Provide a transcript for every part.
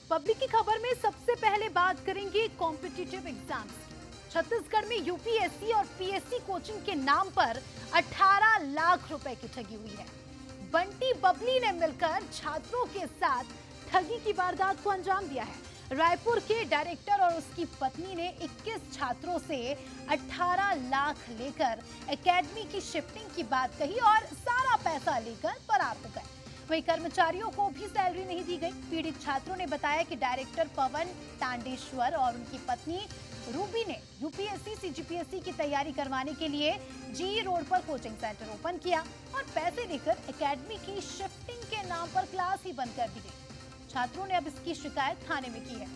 Public की खबर में सबसे पहले बात करेंगे कॉम्पिटिटिव एग्जाम्स की। छत्तीसगढ़ में यूपीएससी और पीएससी कोचिंग के नाम पर 18 लाख रुपए की ठगी हुई है। बंटी बबली ने मिलकर छात्रों के साथ ठगी की वारदात को अंजाम दिया है। रायपुर के डायरेक्टर और उसकी पत्नी ने 21 छात्रों से 18 लाख लेकर एकेडमी की शिफ्टिंग की बात कही और सारा पैसा लेकर फरार हो गए। वहीं कर्मचारियों को भी सैलरी नहीं दी गई। पीड़ित छात्रों ने बताया कि डायरेक्टर पवन तांडेश्वर और उनकी पत्नी रूबी ने यूपीएससी सीजीपीएससी की तैयारी करवाने के लिए जी रोड पर कोचिंग सेंटर ओपन किया और पैसे लेकर एकेडमी की शिफ्टिंग के नाम पर क्लास ही बंद कर दी गई। छात्रों ने अब इसकी शिकायत थाने में की है।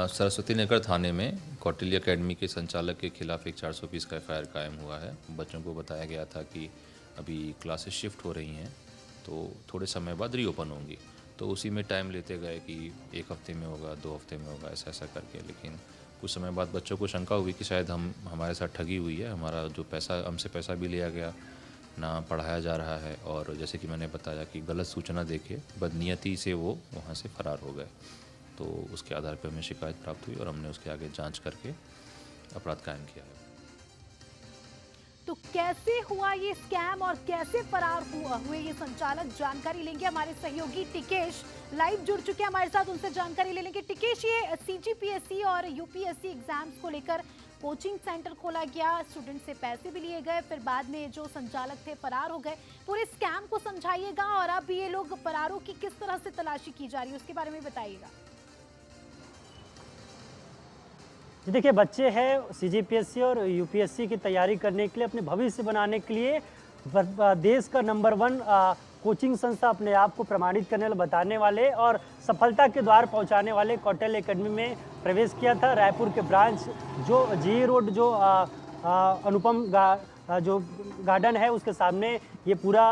सरस्वती नगर थाने में कौटिल्य एकेडमी के संचालक के खिलाफ एक 420 का एफआईआर कायम हुआ है। बच्चों को बताया गया था कि अभी क्लासेस शिफ्ट हो रही हैं तो थोड़े समय बाद रीओपन होंगी, तो उसी में टाइम लेते गए कि एक हफ्ते में होगा, 2 हफ्ते में होगा, ऐसा करके। लेकिन कुछ समय बाद बच्चों को शंका हुई कि शायद हमारे साथ ठगी हुई है, हमारा जो पैसा हमसे पैसा भी लिया गया, ना पढ़ाया जा रहा है। और जैसे कि मैंने बताया कि गलत सूचना देके बदनीयती से वो वहाँ से फरार हो गए, तो उसके आधार पर हमें शिकायत प्राप्त हुई और हमने उसके आगे जांच करके अपराध कायम किया है। तो कैसे हुआ ये स्कैम और कैसे फरार हुए ये संचालक, जानकारी लेंगे। हमारे सहयोगी टिकेश लाइव जुड़ चुके हैं हमारे साथ, उनसे जानकारी ले लेंगे। टिकेश, ये सीजीपीएससी और यूपीएससी एग्जाम्स को लेकर कोचिंग सेंटर खोला गया, स्टूडेंट से पैसे भी लिए गए, फिर बाद में जो संचालक थे फरार हो गए। पूरे स्कैम को समझाइएगा और अब ये लोग फरारों की किस तरह से तलाशी की जा रही है उसके बारे में बताइएगा। देखिए, बच्चे हैं सीजीपीएससी और यूपीएससी की तैयारी करने के लिए, अपने भविष्य बनाने के लिए देश का नंबर 1 कोचिंग संस्था अपने आप को प्रमाणित करने वाले, बताने वाले और सफलता के द्वार पहुंचाने वाले कौटिल्य एकेडमी में प्रवेश किया था। रायपुर के ब्रांच जो जी रोड जो अनुपम जो गार्डन है उसके सामने ये पूरा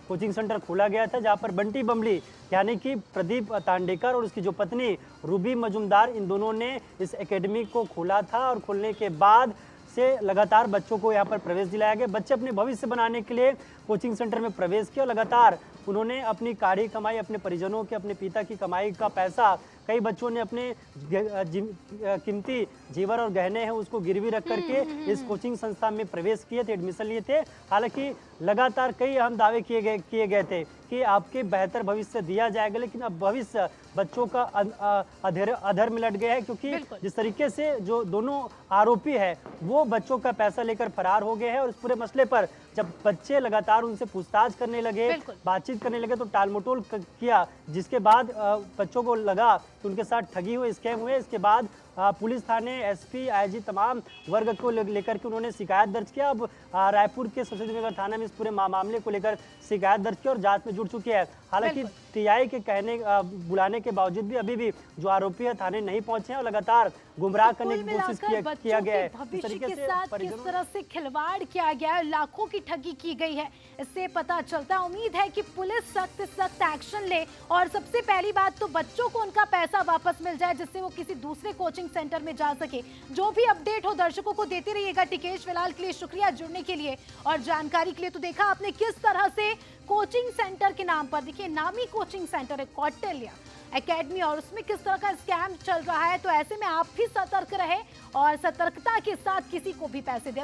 कोचिंग सेंटर खोला गया था, जहां पर बंटी बबली यानी कि प्रदीप तांडेकर और उसकी जो पत्नी रूबी मजुमदार, इन दोनों ने इस एकेडमी को खोला था। और खोलने के बाद से लगातार बच्चों को यहाँ पर प्रवेश दिलाया गया। बच्चे अपने भविष्य बनाने के लिए कोचिंग सेंटर में प्रवेश किया और लगातार उन्होंने अपनी काढ़ी कमाई, अपने परिजनों के, अपने पिता की कमाई का पैसा, कई बच्चों ने अपने कीमती जेवर और गहने हैं उसको गिरवी रख करके इस कोचिंग संस्था में प्रवेश किए थे, एडमिशन लिए थे। हालांकि लगातार कई अहम दावे किए गए थे कि आपके बेहतर भविष्य दिया जाएगा, लेकिन अब भविष्य बच्चों का अधर में लट गया है, क्योंकि जिस तरीके से जो दोनों आरोपी है वो बच्चों का पैसा लेकर फरार हो गए हैं। और इस पूरे मसले पर जब बच्चे लगातार उनसे पूछताछ करने लगे, बातचीत करने लगे, तो टालमटोल किया, जिसके बाद बच्चों को लगा कि उनके साथ ठगी हुए, स्कैम हुए। इसके बाद पुलिस थाने, एसपी, आईजी तमाम वर्ग को लेकर के उन्होंने शिकायत दर्ज किया। अब रायपुर के सरस्वती नगर थाना में इस पूरे मामले को लेकर शिकायत दर्ज की और जांच में जुट चुकी है। हालांकि टीआई के बुलाने के बावजूद भी अभी भी जो आरोपी है थाने नहीं पहुंचे हैं और लगातार गुमराह करने की कोशिश किया गया है। भविष्य के साथ किस तरह से खिलवाड़ किया गया है, लाखों की ठगी की गई है, इससे पता चलता है। उम्मीद है कि पुलिस सख्त एक्शन ले और सबसे पहली बात तो बच्चों को उनका पैसा वापस मिल जाए, जिससे वो किसी दूसरे कोचिंग सेंटर में जा सके। जो भी अपडेट हो दर्शकों को देते रहिएगा। टिकेश, फिलहाल के लिए शुक्रिया जुड़ने के लिए और जानकारी के लिए। तो देखा आपने किस तरह से कोचिंग सेंटर के नाम पर, देखिए नामी कोचिंग सेंटर है कौटिल्य एकेडमी, और उसमें किस तरह का स्कैम चल रहा है। तो ऐसे में आप भी सतर्क रहे और सतर्कता के साथ किसी को भी पैसे दे।